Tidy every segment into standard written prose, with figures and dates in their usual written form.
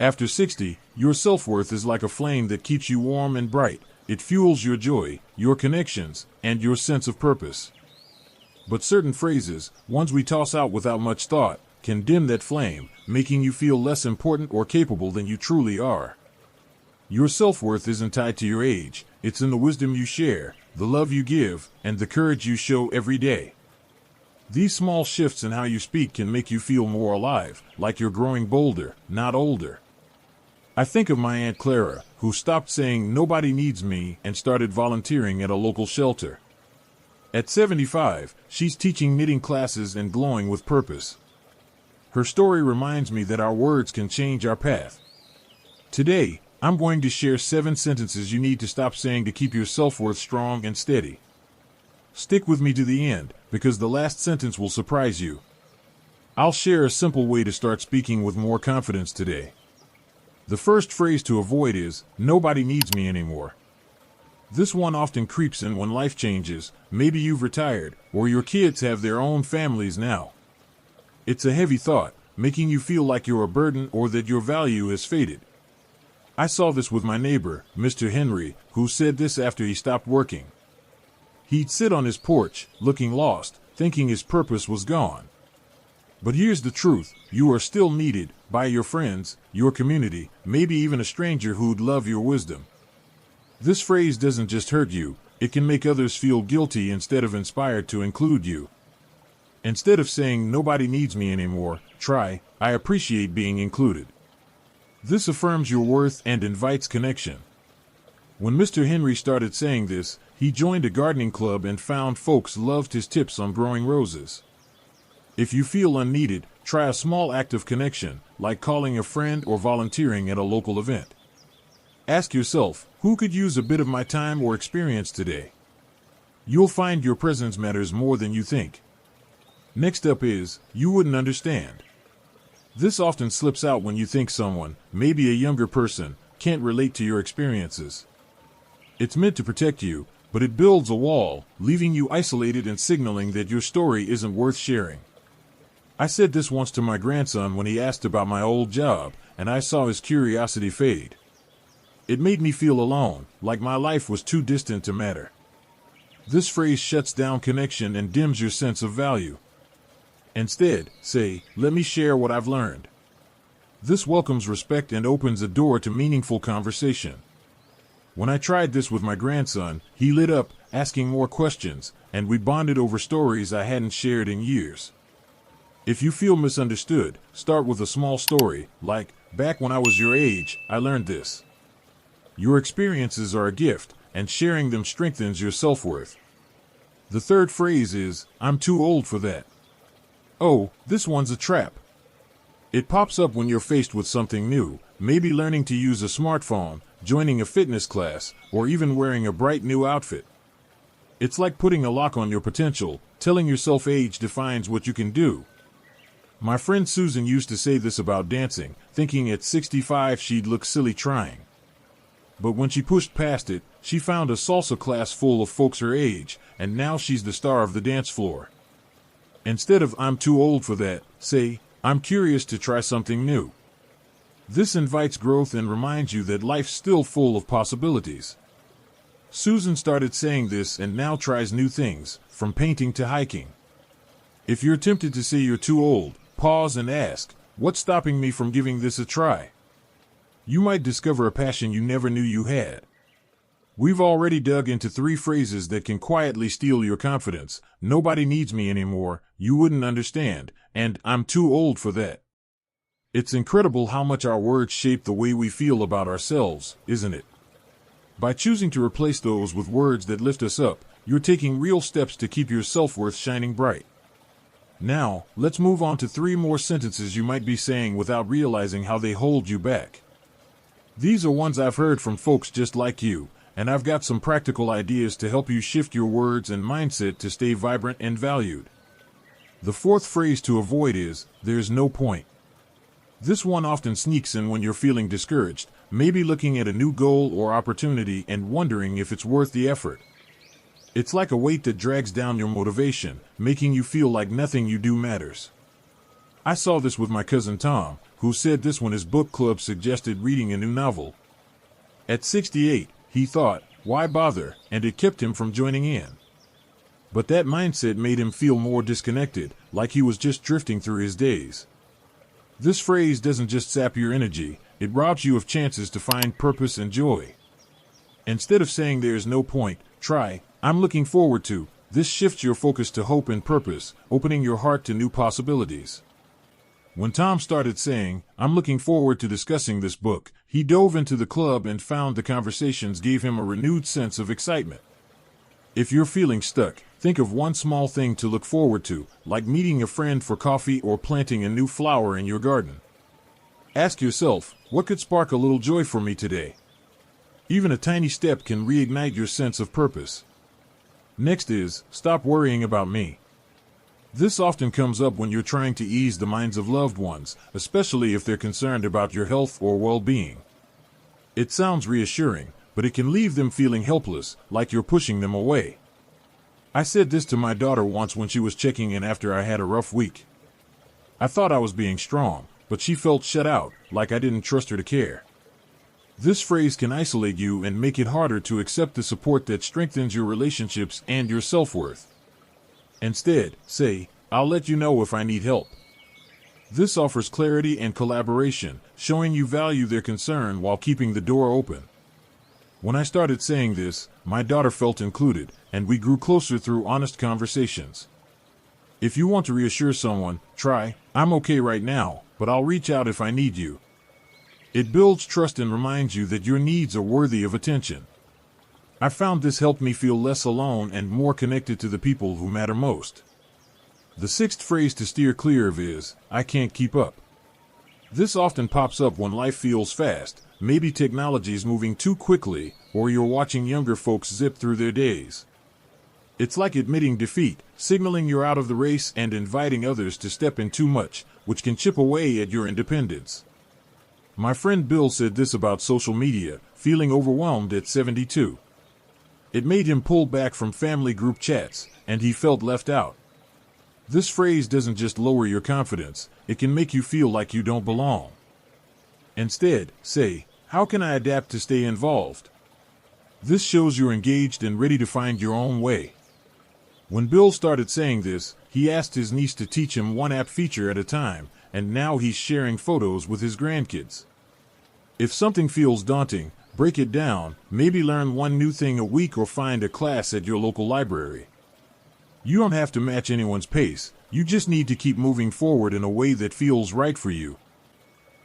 After 60, your self-worth is like a flame that keeps you warm and bright. It fuels your joy, your connections, and your sense of purpose. But certain phrases, ones we toss out without much thought, can dim that flame, making you feel less important or capable than you truly are. Your self-worth isn't tied to your age. It's in the wisdom you share, the love you give, and the courage you show every day. These small shifts in how you speak can make you feel more alive, like you're growing bolder, not older. I think of my Aunt Clara, who stopped saying "nobody needs me" and started volunteering at a local shelter. At 75, she's teaching knitting classes and glowing with purpose. Her story reminds me that our words can change our path. Today, I'm going to share 7 sentences you need to stop saying to keep your self-worth strong and steady. Stick with me to the end, because the last sentence will surprise you. I'll share a simple way to start speaking with more confidence today. The first phrase to avoid is, "nobody needs me anymore." This one often creeps in when life changes. Maybe you've retired, or your kids have their own families now. It's a heavy thought, making you feel like you're a burden or that your value has faded. I saw this with my neighbor, Mr. Henry, who said this after he stopped working. He'd sit on his porch, looking lost, thinking his purpose was gone. But here's the truth: you are still needed, by your friends, your community, maybe even a stranger who'd love your wisdom. This phrase doesn't just hurt you, it can make others feel guilty instead of inspired to include you. Instead of saying "nobody needs me anymore," try "I appreciate being included." This affirms your worth and invites connection. When Mr. Henry started saying this, he joined a gardening club and found folks loved his tips on growing roses. If you feel unneeded, try a small act of connection, like calling a friend or volunteering at a local event. Ask yourself, who could use a bit of my time or experience today? You'll find your presence matters more than you think. Next up is, "you wouldn't understand." This often slips out when you think someone, maybe a younger person, can't relate to your experiences. It's meant to protect you, but it builds a wall, leaving you isolated and signaling that your story isn't worth sharing. I said this once to my grandson when he asked about my old job, and I saw his curiosity fade. It made me feel alone, like my life was too distant to matter. This phrase shuts down connection and dims your sense of value. Instead, say, "let me share what I've learned." This welcomes respect and opens a door to meaningful conversation. When I tried this with my grandson, he lit up, asking more questions, and we bonded over stories I hadn't shared in years. If you feel misunderstood, start with a small story, like, "back when I was your age, I learned this." Your experiences are a gift, and sharing them strengthens your self-worth. The third phrase is, "I'm too old for that." Oh, this one's a trap. It pops up when you're faced with something new, maybe learning to use a smartphone, joining a fitness class, or even wearing a bright new outfit. It's like putting a lock on your potential, telling yourself age defines what you can do. My friend Susan used to say this about dancing, thinking at 65 she'd look silly trying. But when she pushed past it, she found a salsa class full of folks her age, and now she's the star of the dance floor. Instead of "I'm too old for that," say, "I'm curious to try something new." This invites growth and reminds you that life's still full of possibilities. Susan started saying this and now tries new things, from painting to hiking. If you're tempted to say you're too old, pause and ask, "what's stopping me from giving this a try?" You might discover a passion you never knew you had. We've already dug into 3 phrases that can quietly steal your confidence: "nobody needs me anymore," "you wouldn't understand," and "I'm too old for that." It's incredible how much our words shape the way we feel about ourselves, isn't it? By choosing to replace those with words that lift us up, you're taking real steps to keep your self-worth shining bright. Now, let's move on to 3 more sentences you might be saying without realizing how they hold you back. These are ones I've heard from folks just like you, and I've got some practical ideas to help you shift your words and mindset to stay vibrant and valued. The 4th phrase to avoid is, "there's no point." This one often sneaks in when you're feeling discouraged, maybe looking at a new goal or opportunity and wondering if it's worth the effort. It's like a weight that drags down your motivation, making you feel like nothing you do matters. I saw this with my cousin Tom, who said this when his book club suggested reading a new novel. At 68, he thought, why bother, and it kept him from joining in. But that mindset made him feel more disconnected, like he was just drifting through his days. This phrase doesn't just sap your energy, it robs you of chances to find purpose and joy. Instead of saying there's no point, try, I'm looking forward to. This shifts your focus to hope and purpose, opening your heart to new possibilities. When Tom started saying, I'm looking forward to discussing this book, he dove into the club and found the conversations gave him a renewed sense of excitement. If you're feeling stuck, think of one small thing to look forward to, like meeting a friend for coffee or planting a new flower in your garden. Ask yourself, what could spark a little joy for me today? Even a tiny step can reignite your sense of purpose. Next is, stop worrying about me. This often comes up when you're trying to ease the minds of loved ones, especially if they're concerned about your health or well-being. It sounds reassuring, but it can leave them feeling helpless, like you're pushing them away. I said this to my daughter once when she was checking in after I had a rough week. I thought I was being strong, but she felt shut out, like I didn't trust her to care. This phrase can isolate you and make it harder to accept the support that strengthens your relationships and your self-worth. Instead, say, I'll let you know if I need help. This offers clarity and collaboration, showing you value their concern while keeping the door open. When I started saying this, my daughter felt included, and we grew closer through honest conversations. If you want to reassure someone, try, I'm okay right now, but I'll reach out if I need you. It builds trust and reminds you that your needs are worthy of attention. I found this helped me feel less alone and more connected to the people who matter most. The sixth phrase to steer clear of is, I can't keep up. This often pops up when life feels fast, maybe technology's moving too quickly, or you're watching younger folks zip through their days. It's like admitting defeat, signaling you're out of the race and inviting others to step in too much, which can chip away at your independence. My friend Bill said this about social media, feeling overwhelmed at 72. It made him pull back from family group chats, and he felt left out. This phrase doesn't just lower your confidence, it can make you feel like you don't belong. Instead, say, how can I adapt to stay involved? This shows you're engaged and ready to find your own way. When Bill started saying this, he asked his niece to teach him one app feature at a time, and now he's sharing photos with his grandkids. If something feels daunting, break it down, maybe learn one new thing a week or find a class at your local library. You don't have to match anyone's pace, you just need to keep moving forward in a way that feels right for you.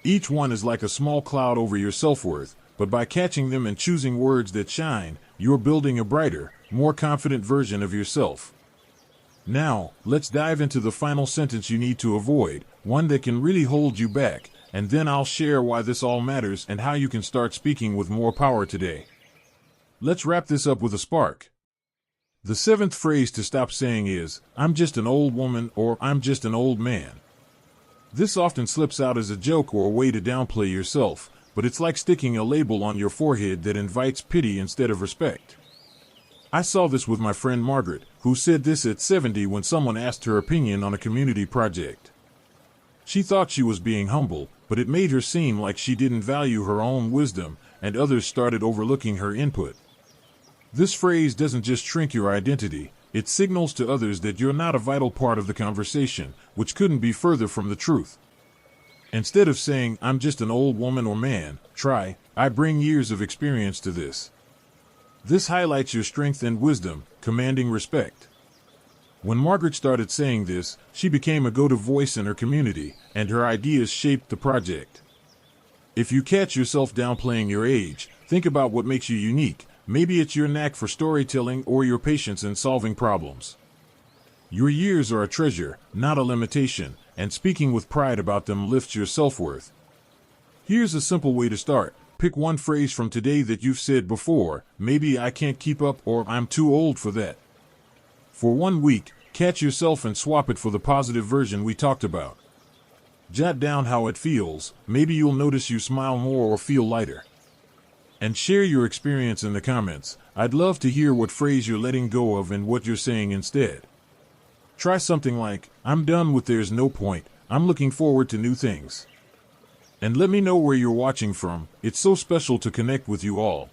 Each one is like a small cloud over your self-worth, but by catching them and choosing words that shine, you're building a brighter, more confident version of yourself. Now, let's dive into the final sentence you need to avoid, one that can really hold you back, and then I'll share why this all matters and how you can start speaking with more power today. Let's wrap this up with a spark. The seventh phrase to stop saying is, I'm just an old woman or I'm just an old man. This often slips out as a joke or a way to downplay yourself, but it's like sticking a label on your forehead that invites pity instead of respect. I saw this with my friend Margaret, who said this at 70 when someone asked her opinion on a community project. She thought she was being humble, but it made her seem like she didn't value her own wisdom, and others started overlooking her input. This phrase doesn't just shrink your identity, it signals to others that you're not a vital part of the conversation, which couldn't be further from the truth. Instead of saying, I'm just an old woman or man, try, I bring years of experience to this. This highlights your strength and wisdom, commanding respect. When Margaret started saying this, she became a go-to voice in her community, and her ideas shaped the project. If you catch yourself downplaying your age, think about what makes you unique. Maybe it's your knack for storytelling or your patience in solving problems. Your years are a treasure, not a limitation, and speaking with pride about them lifts your self-worth. Here's a simple way to start. Pick one phrase from today that you've said before, maybe I can't keep up or I'm too old for that. For 1 week, catch yourself and swap it for the positive version we talked about. Jot down how it feels, maybe you'll notice you smile more or feel lighter. And share your experience in the comments. I'd love to hear what phrase you're letting go of and what you're saying instead. Try something like, I'm done with there's no point, I'm looking forward to new things. And let me know where you're watching from. It's so special to connect with you all.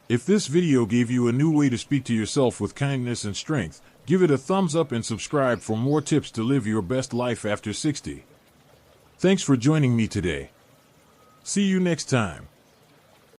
If this video gave you a new way to speak to yourself with kindness and strength, give it a thumbs up and subscribe for more tips to live your best life after 60. Thanks for joining me today. See you next time.